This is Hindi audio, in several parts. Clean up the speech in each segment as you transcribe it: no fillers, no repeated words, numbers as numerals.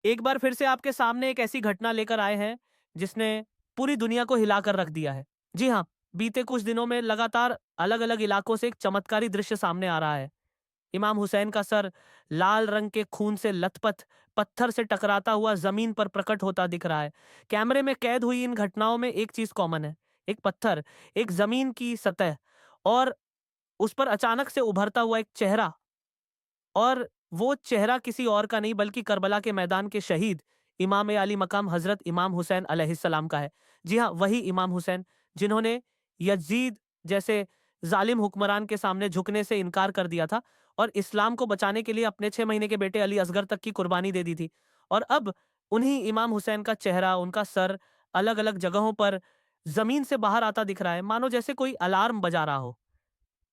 एक बार फिर से आपके सामने एक ऐसी घटना लेकर आए हैं जिसने पूरी दुनिया को हिलाकर रख दिया है। जी हाँ, बीते कुछ दिनों में लगातार अलग-अलग इलाकों से एक चमत्कारी दृश्य सामने आ रहा है। इमाम हुसैन का सर लाल रंग के खून से लथपथ पत्थर से टकराता हुआ जमीन पर प्रकट होता दिख रहा है। कैमरे में कैद हुई इन घटनाओं में एक चीज कॉमन है। एक पत्थर, एक जमीन की सतह और उस पर अचानक से उभरता हुआ एक चेहरा, और वो चेहरा किसी और का नहीं बल्कि करबला के मैदान के शहीद इमाम आली मकाम हजरत इमाम हुसैन अलैहिस्सलाम का है। जी हाँ, वही इमाम हुसैन जिन्होंने यजीद जैसे जालिम हुक्मरान के सामने झुकने से इनकार कर दिया था और इस्लाम को बचाने के लिए अपने 6 महीने के बेटे अली असगर तक की कुर्बानी दे दी थी। और अब उन्हीं इमाम हुसैन का चेहरा, उनका सर अलग अलग जगहों पर जमीन से बाहर आता दिख रहा है, मानो जैसे कोई अलार्म बजा रहा हो,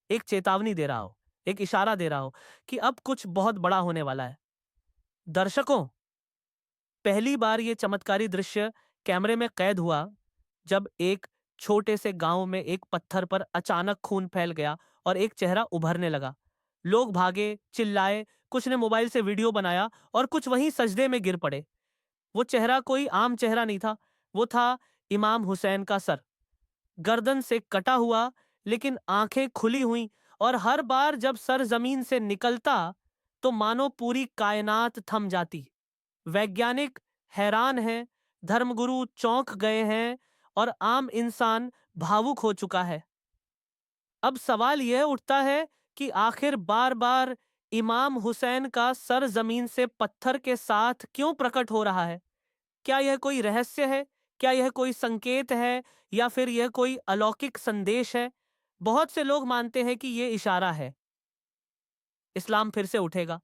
एक चेतावनी दे रहा हो, एक इशारा दे रहा हो कि अब कुछ बहुत बड़ा होने वाला है। दर्शकों, पहली बार ये चमत्कारी दृश्य कैमरे में कैद हुआ जब एक छोटे से गांव में एक पत्थर पर अचानक खून फैल गया और एक चेहरा उभरने लगा। लोग भागे, चिल्लाए, कुछ ने मोबाइल से वीडियो बनाया और कुछ वहीं सजदे में गिर पड़े। वो चेहरा कोई आम चेहरा नहीं था, वो था इमाम हुसैन का सर, गर्दन से कटा हुआ, लेकिन आंखें खुली हुई, और हर बार जब सर जमीन से निकलता तो मानो पूरी कायनात थम जाती। वैज्ञानिक हैरान हैं, धर्मगुरु चौंक गए हैं और आम इंसान भावुक हो चुका है। अब सवाल यह उठता है कि आखिर बार बार इमाम हुसैन का सर जमीन से पत्थर के साथ क्यों प्रकट हो रहा है? क्या यह कोई रहस्य है? क्या यह कोई संकेत है? या फिर यह कोई अलौकिक संदेश है? बहुत से लोग मानते हैं कि यह इशारा है, इस्लाम फिर से उठेगा।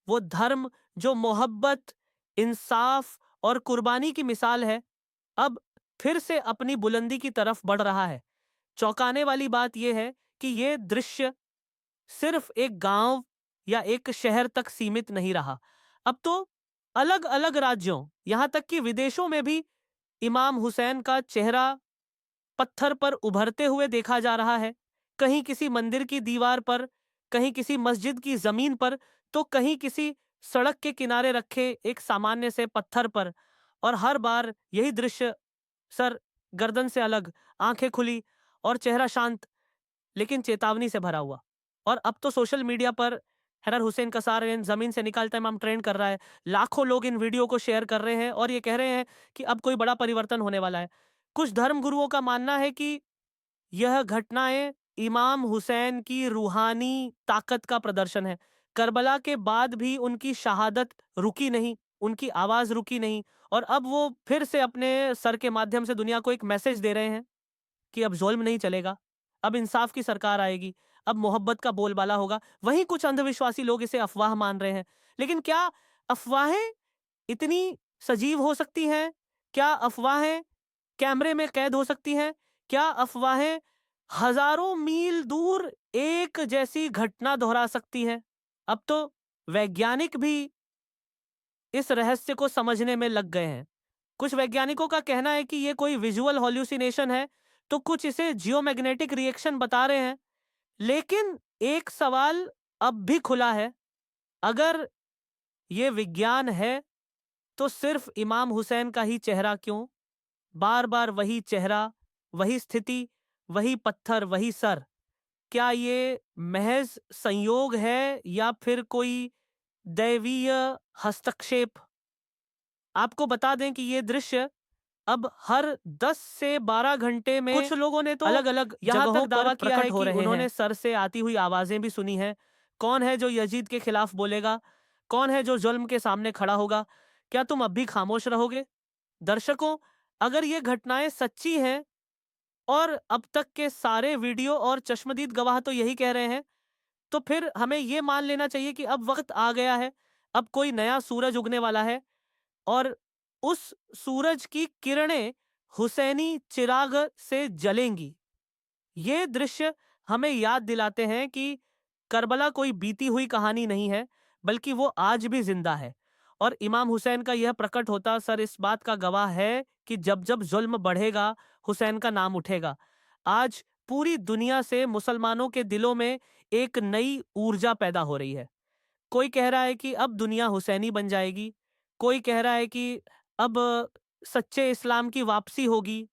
वो धर्म जो मोहब्बत, इंसाफ और कुर्बानी की मिसाल है, अब फिर से अपनी बुलंदी की तरफ बढ़ रहा है। चौंकाने वाली बात यह है कि यह दृश्य सिर्फ एक गांव या एक शहर तक सीमित नहीं रहा। अब तो अलग अलग राज्यों, यहां तक कि विदेशों में भी इमाम हुसैन का चेहरा पत्थर पर उभरते हुए देखा जा रहा है। कहीं किसी मंदिर की दीवार पर, कहीं किसी मस्जिद की जमीन पर, तो कहीं किसी सड़क के किनारे रखे एक सामान्य से पत्थर पर। और हर बार यही दृश्य, सर गर्दन से अलग, आंखें खुली और चेहरा शांत लेकिन चेतावनी से भरा हुआ। और अब तो सोशल मीडिया पर हैदर हुसैन का सार जमीन से निकालता इमाम ट्रेंड कर रहा है। लाखों लोग इन वीडियो को शेयर कर रहे हैं और ये कह रहे हैं कि अब कोई बड़ा परिवर्तन होने वाला है। कुछ धर्म गुरुओं का मानना है कि यह घटनाएं इमाम हुसैन की रूहानी ताकत का प्रदर्शन है। करबला के बाद भी उनकी शहादत रुकी नहीं, उनकी आवाज रुकी नहीं, और अब वो फिर से अपने सर के माध्यम से दुनिया को एक मैसेज दे रहे हैं कि अब ज़ुल्म नहीं चलेगा, अब इंसाफ की सरकार आएगी, अब मोहब्बत का बोलबाला होगा। वहीं कुछ अंधविश्वासी लोग इसे अफ़वाह मान रहे हैं। लेकिन क्या अफ़वाहें इतनी सजीव हो सकती हैं? क्या अफ़वाहें कैमरे में कैद हो सकती हैं? क्या अफ़वाहें हज़ारों मील दूर एक जैसी घटना दोहरा सकती हैं? अब तो वैज्ञानिक भी इस रहस्य को समझने में लग गए हैं। कुछ वैज्ञानिकों का कहना है कि ये कोई विजुअल हॉल्यूसिनेशन है, तो कुछ इसे जियोमैग्नेटिक रिएक्शन बता रहे हैं। लेकिन एक सवाल अब भी खुला है, अगर ये विज्ञान है, तो सिर्फ इमाम हुसैन का ही चेहरा क्यों? बार-बार वही चेहरा, वही स्थिति, वही पत्थर, वही सर। क्या ये महज़ संयोग है या फिर कोई दैवीय हस्तक्षेप? आपको बता दें कि ये दृश्य अब हर 10 से 12 घंटे में कुछ लोगों ने तो अलग-अलग यहाँ तक दावा किया है कि उन्होंने सर से आती हुई आवाजें भी सुनी हैं। कौन है जो यजीद के खिलाफ बोलेगा? कौन है जो जुल्म के सामने खड़ा होगा? क्या तुम अब भी खामोश रहोगे? दर्शकों, अगर ये घटनाएं सच्ची हैं और अब तक के सारे वीडियो और चश्मदीद गवाह तो यही कह रहे हैं, तो फिर हमें ये मान लेना चाहिए कि अब वक्त आ गया है। अब कोई नया सूरज उगने वाला है और उस सूरज की किरणें हुसैनी चिराग से जलेंगी। ये दृश्य हमें याद दिलाते हैं कि करबला कोई बीती हुई कहानी नहीं है, बल्कि वो आज भी जिंदा है। और इमाम हुसैन का यह प्रकट होता सर इस बात का गवाह है कि जब जब जुल्म बढ़ेगा, हुसैन का नाम उठेगा। आज पूरी दुनिया से मुसलमानों के दिलों में एक नई ऊर्जा पैदा हो रही है। कोई कह रहा है कि अब दुनिया हुसैनी बन जाएगी, कोई कह रहा है कि अब सच्चे इस्लाम की वापसी होगी,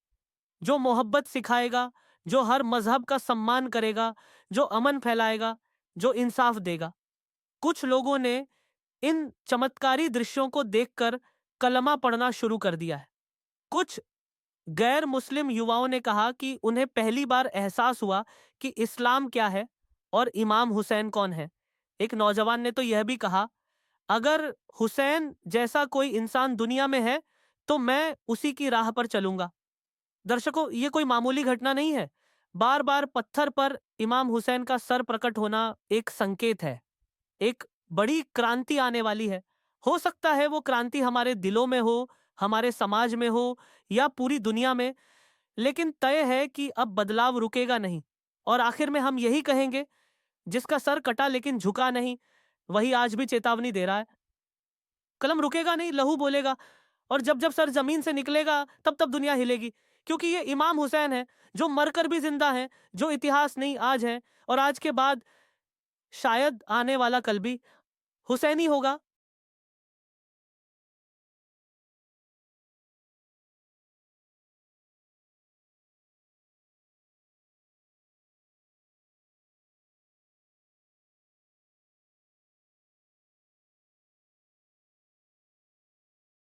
जो मोहब्बत सिखाएगा, जो हर मज़हब का सम्मान करेगा, जो अमन फैलाएगा, जो इंसाफ देगा। कुछ लोगों ने इन चमत्कारी दृश्यों को देखकर कलमा पढ़ना शुरू कर दिया है। कुछ गैर मुस्लिम युवाओं ने कहा कि उन्हें पहली बार एहसास हुआ कि इस्लाम क्या है और इमाम हुसैन कौन है। एक नौजवान ने तो यह भी कहा, अगर हुसैन जैसा कोई इंसान दुनिया में है, तो मैं उसी की राह पर चलूंगा। दर्शकों, ये कोई मामूली घटना नहीं है। बार बार पत्थर पर इमाम हुसैन का सर प्रकट होना एक संकेत है। एक बड़ी क्रांति आने वाली है। हो सकता है वो क्रांति हमारे दिलों में हो, हमारे समाज में हो या पूरी दुनिया में, लेकिन तय है कि अब बदलाव रुकेगा नहीं। और आखिर में हम यही कहेंगे, जिसका सर कटा लेकिन झुका नहीं, वही आज भी चेतावनी दे रहा है। कलम रुकेगा नहीं, लहू बोलेगा। और जब जब सर जमीन से निकलेगा, तब तब दुनिया हिलेगी। क्योंकि ये इमाम हुसैन है, जो मरकर भी जिंदा है, जो इतिहास नहीं आज है, और आज के बाद शायद आने वाला कल भी हुसैनी होगा।